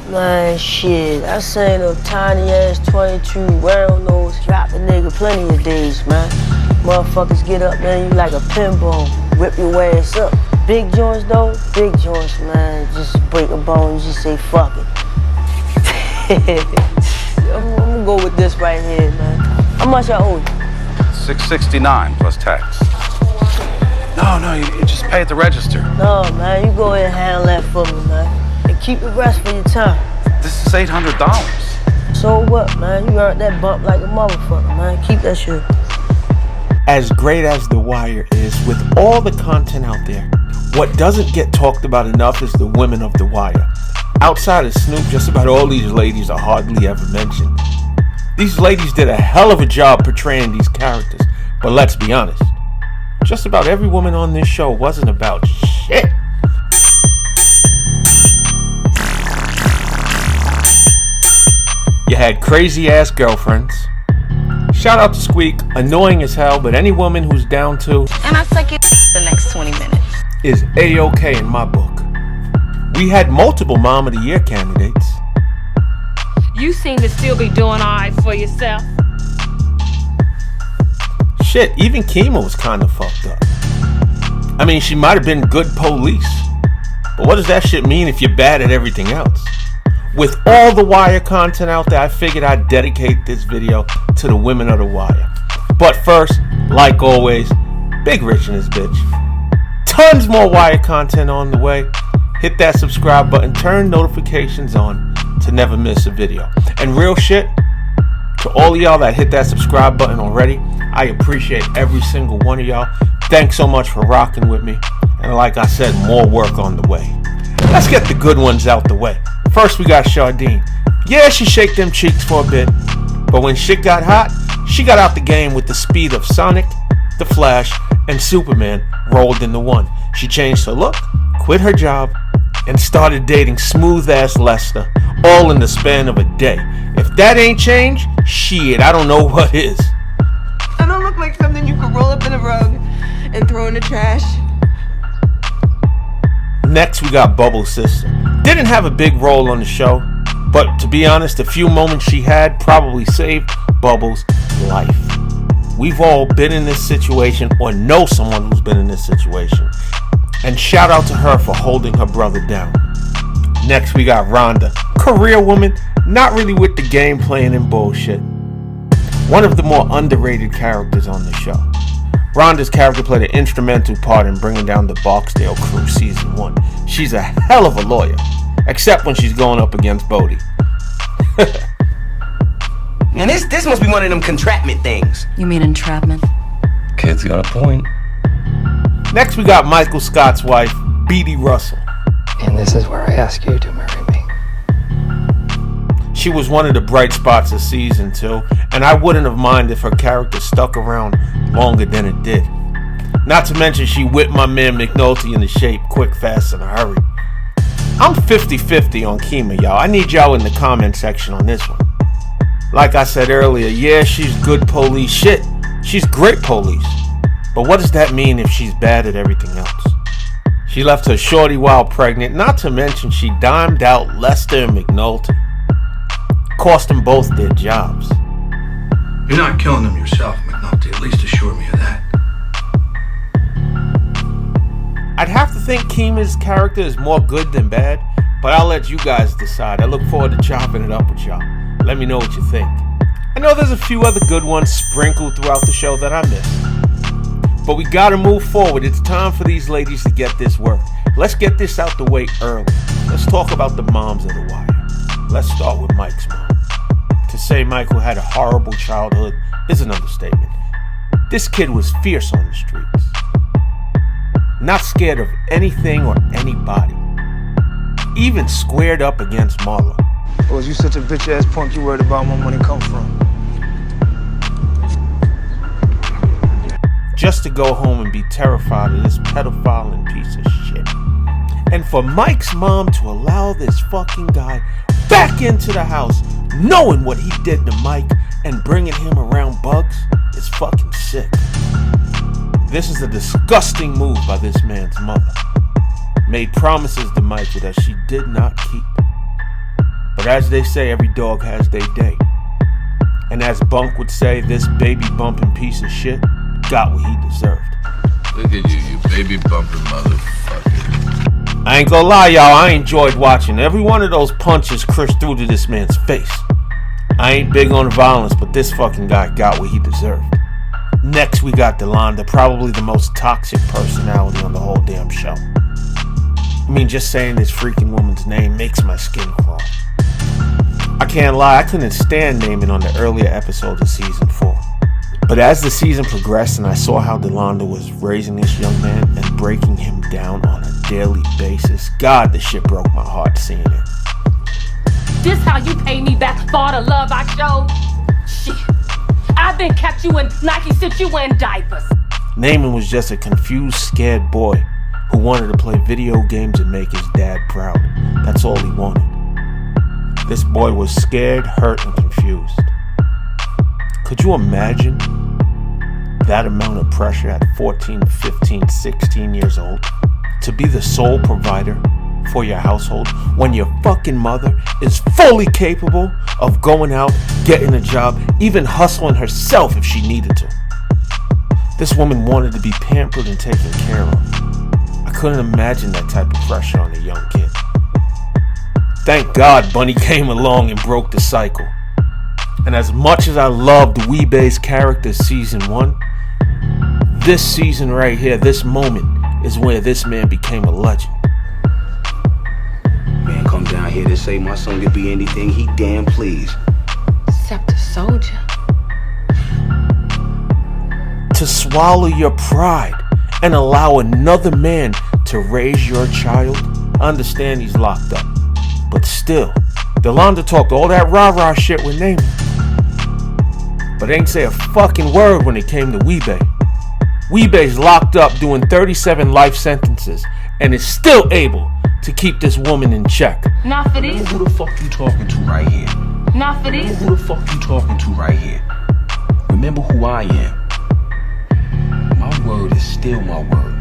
Man, shit, I seen a tiny ass 22 round nose drop the nigga plenty of days, man. Motherfuckers get up, man, you like a pinball, whip your ass up. Big joints though, big joints, man. Just break a bone, you just say fuck it. I'm gonna go with this right here, man. How much I owe you? $669 plus tax. No, you just pay at the register. No, man, you go ahead and handle that for me, man. And keep the rest for your time. This is $800. So what, man? You earned that bump like a motherfucker, man. Keep that shit. As great as The Wire is, with all the content out there, what doesn't get talked about enough is the women of The Wire. Outside of Snoop, just about all these ladies are hardly ever mentioned. These ladies did a hell of a job portraying these characters, but let's be honest, just about every woman on this show wasn't about shit. You had crazy ass girlfriends. Shout out to Squeak, annoying as hell, but any woman who's down to, and I suck it the next 20 minutes, is A-OK in my book. We had multiple Mom of the Year candidates. You seem to still be doing alright for yourself. Shit, even Kima was kind of fucked up. I mean, she might have been good police, but what does that shit mean if you're bad at everything else? With all the Wire content out there, I figured I'd dedicate this video to the women of the Wire. But first, like always, Big Rich in this bitch. Tons more Wire content on the way. Hit that subscribe button, turn notifications on to never miss a video. And real shit, to all of y'all that hit that subscribe button already, I appreciate every single one of y'all. Thanks so much for rocking with me. And like I said, more work on the way. Let's get the good ones out the way. First we got Shardine. Yeah, she shake them cheeks for a bit, but when shit got hot, she got out the game with the speed of Sonic, the Flash, and Superman rolled into one. She changed her look, quit her job, and started dating smooth-ass Lester, all in the span of a day. If that ain't change, shit, I don't know what is. I don't look like something you could roll up in a rug and throw in the trash. Next, we got Bubble's sister. Didn't have a big role on the show, but to be honest, the few moments she had probably saved Bubble's life. We've all been in this situation or know someone who's been in this situation. And shout out to her for holding her brother down. Next, we got Rhonda. Career woman, not really with the game playing and bullshit. One of the more underrated characters on the show. Rhonda's character played an instrumental part in bringing down the Barksdale crew season 1. She's a hell of a lawyer, except when she's going up against Bodie. And this must be one of them contraptment things. You mean entrapment? Kid's got a point. Next we got Michael Scott's wife, Beatty Russell. And this is where I ask you to marry me. She was one of the bright spots of season 2, and I wouldn't have minded if her character stuck around longer than it did. Not to mention she whipped my man McNulty into shape quick, fast, in a hurry. I'm 50-50 on Kima, y'all. I need y'all in the comment section on this one. Like I said earlier, yeah, she's good police. Shit, she's great police. But what does that mean if she's bad at everything else? She left her shorty while pregnant, not to mention she dimed out Lester and McNulty. Cost them both their jobs. You're not killing them yourself, McNulty. At least assure me of that. I'd have to think Kima's character is more good than bad, but I'll let you guys decide. I look forward to chopping it up with y'all. Let me know what you think. I know there's a few other good ones sprinkled throughout the show that I missed. But we gotta move forward. It's time for these ladies to get this work. Let's get this out the way early. Let's talk about the moms of the Wire. Let's start with Mike's mom. To say Michael had a horrible childhood is an understatement. This kid was fierce on the streets. Not scared of anything or anybody. Even squared up against Marlo. Or is you such a bitch ass punk you worried about where money come from? Just to go home and be terrified of this pedophile and piece of shit. And for Mike's mom to allow this fucking guy back into the house, knowing what he did to Mike and bringing him around bugs, is fucking sick. This is a disgusting move by this man's mother. Made promises to Michael that she did not keep. But as they say, every dog has their day. And as Bunk would say, this baby bumping piece of shit got what he deserved. Look at you, you baby bumping motherfucker. I ain't gonna lie, y'all, I enjoyed watching every one of those punches Chris threw to this man's face. I ain't big on violence, but this fucking guy got what he deserved. Next, we got Delonda, probably the most toxic personality on the whole damn show. I mean, just saying this freaking woman's name makes my skin crawl. I can't lie, I couldn't stand naming on the earlier episodes of season 4. But as the season progressed and I saw how Delonda was raising this young man and breaking him down on a daily basis, God, the shit broke my heart seeing it. This how you pay me back for all the love I showed? Shit. I've been kept you in Nike since you were in diapers. Naaman was just a confused, scared boy who wanted to play video games and make his dad proud. That's all he wanted. This boy was scared, hurt, and confused. Could you imagine that amount of pressure at 14, 15, 16 years old to be the sole provider for your household when your fucking mother is fully capable of going out, getting a job, even hustling herself if she needed to? This woman wanted to be pampered and taken care of. I couldn't imagine that type of pressure on a young kid. Thank God Bunny came along and broke the cycle. And as much as I loved Weebay's character season 1, this season right here, this moment, is where this man became a legend. Man, come down here to say my son could be anything he damn please. Except a soldier. To swallow your pride and allow another man to raise your child. I understand he's locked up, but still, Delonda talked all that rah-rah shit with Naaman, but ain't say a fucking word when it came to Weebay. Weebay's locked up doing 37 life sentences and is still able to keep this woman in check. Not for these. Who the fuck you talking to right here? Not for these. Who the fuck you talking to right here? Remember who I am. My word is still my word.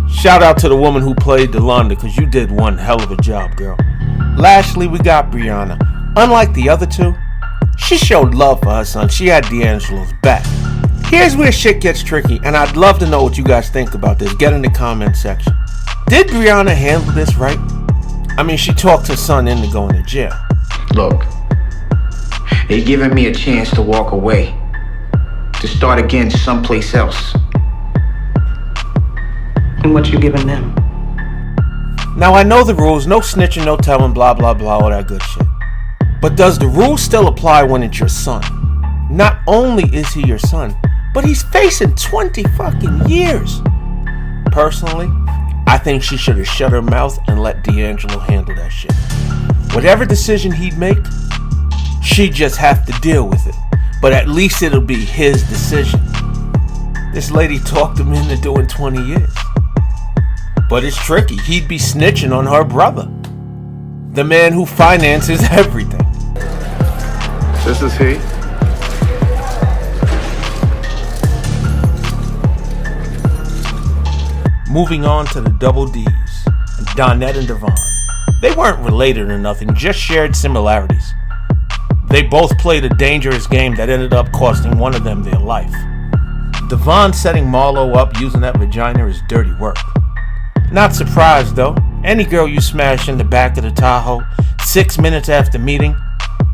Shout out to the woman who played Delonda, because you did one hell of a job, girl. Lastly, we got Brianna. Unlike the other two, she showed love for her son. She had D'Angelo's back. Here's where shit gets tricky, and I'd love to know what you guys think about this. Get in the comment section. Did Brianna handle this right? I mean, she talked her son into going to jail. Look, they're giving me a chance to walk away, to start again someplace else. And what you giving them? Now, I know the rules, no snitching, no telling, blah, blah, blah, all that good shit. But does the rule still apply when it's your son? Not only is he your son, but he's facing 20 fucking years. Personally, I think she should have shut her mouth and let D'Angelo handle that shit. Whatever decision he'd make, she'd just have to deal with it. But at least it'll be his decision. This lady talked him into doing 20 years. But it's tricky. He'd be snitching on her brother, the man who finances everything. This is he. Moving on to the Double D's, Donette and Devon. They weren't related or nothing, just shared similarities. They both played a dangerous game that ended up costing one of them their life. Devon setting Marlo up using that vagina is dirty work. Not surprised though, any girl you smash in the back of the Tahoe 6 minutes after meeting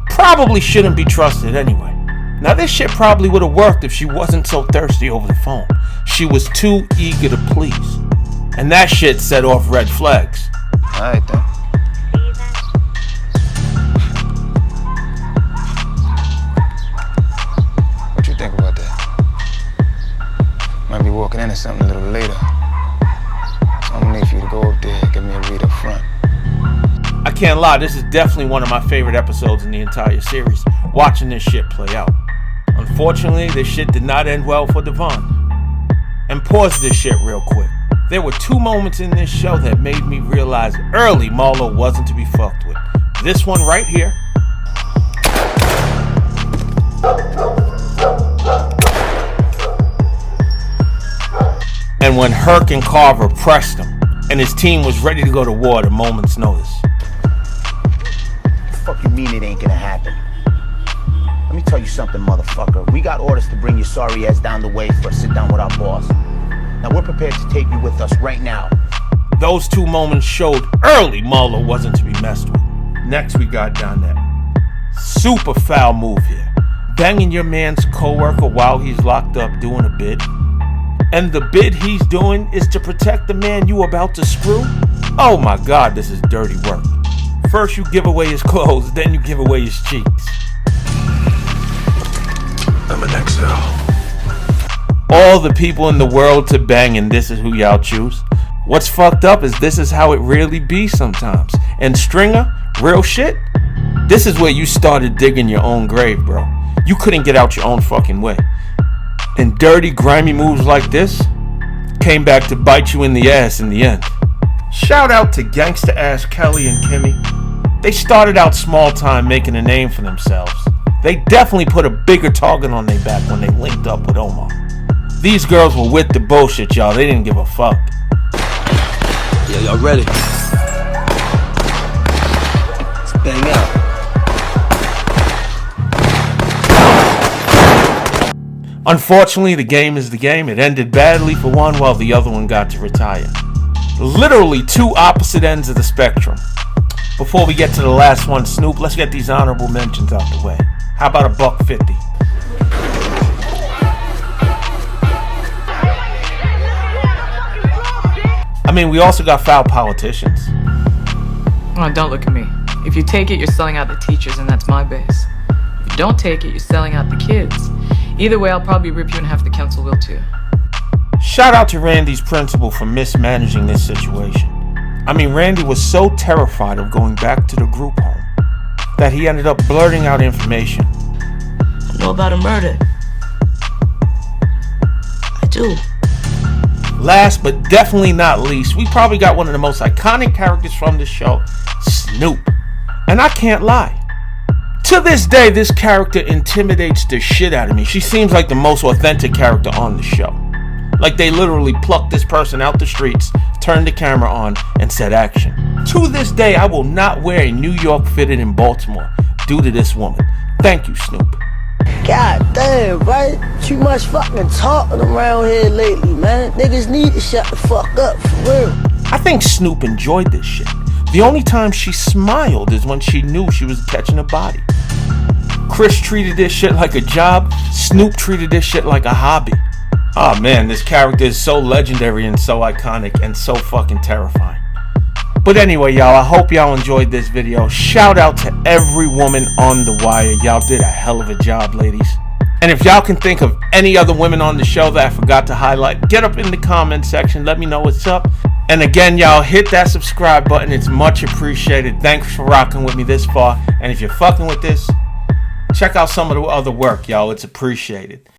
probably shouldn't be trusted anyway. Now this shit probably would have worked if she wasn't so thirsty over the phone. She was too eager to please. And that shit set off red flags. Alright then. What you think about that? Might be walking into something a little later. So I'm gonna need for you to go up there and give me a read up front. I can't lie, this is definitely one of my favorite episodes in the entire series, watching this shit play out. Unfortunately, this shit did not end well for Devon. And pause this shit real quick. There were 2 moments in this show that made me realize early Marlo wasn't to be fucked with. This one right here. And when Herc and Carver pressed him, and his team was ready to go to war at a moment's notice. fuck you mean it ain't gonna happen? Let me tell you something, motherfucker. We got orders to bring your sorry ass down the way for a sit down with our boss. Now we're prepared to take you with us right now. Those two moments showed early Marlo wasn't to be messed with. Next we got Donette. Super foul move here. Banging your man's co-worker while he's locked up doing a bid. And the bid he's doing is to protect the man you about to screw? Oh my God, this is dirty work. First you give away his clothes, then you give away his cheeks. I'm an XL. All the people in the world to bang, and this is who y'all choose. What's fucked up is this is how it really be sometimes. And Stringer, real shit, this is where you started digging your own grave, bro. You couldn't get out your own fucking way. And dirty, grimy moves like this came back to bite you in the ass in the end. Shout out to gangsta ass Kelly and Kimmi. They started out small time making a name for themselves. They definitely put a bigger target on their back when they linked up with Omar. These girls were with the bullshit, y'all. They didn't give a fuck. Yeah, y'all ready? Let's bang out. Unfortunately, the game is the game. It ended badly for one while the other one got to retire. Literally two opposite ends of the spectrum. Before we get to the last one, Snoop, let's get these honorable mentions out the way. How about $1.50? I mean, we also got foul politicians. Oh, don't look at me. If you take it, you're selling out the teachers, and that's my base. If you don't take it, you're selling out the kids. Either way, I'll probably rip you in half. The council will too. Shout out to Randy's principal for mismanaging this situation. I mean, Randy was so terrified of going back to the group home that he ended up blurting out information. I know about a murder. I do. Last but definitely not least, we probably got one of the most iconic characters from the show, Snoop. And I can't lie. To this day, this character intimidates the shit out of me. She seems like the most authentic character on the show. Like they literally plucked this person out the streets, turned the camera on, and said action. To this day, I will not wear a New York fitted in Baltimore due to this woman. Thank you, Snoop. God damn, right? Too much fucking talking around here lately, man. Niggas need to shut the fuck up, for real. I think Snoop enjoyed this shit. The only time she smiled is when she knew she was catching a body. Chris treated this shit like a job. Snoop treated this shit like a hobby. Oh man, this character is so legendary and so iconic and so fucking terrifying. But anyway, y'all, I hope y'all enjoyed this video. Shout out to every woman on The Wire. Y'all did a hell of a job, ladies. And if y'all can think of any other women on the show that I forgot to highlight, get up in the comment section. Let me know what's up. And again, y'all, hit that subscribe button. It's much appreciated. Thanks for rocking with me this far. And if you're fucking with this, check out some of the other work, y'all. It's appreciated.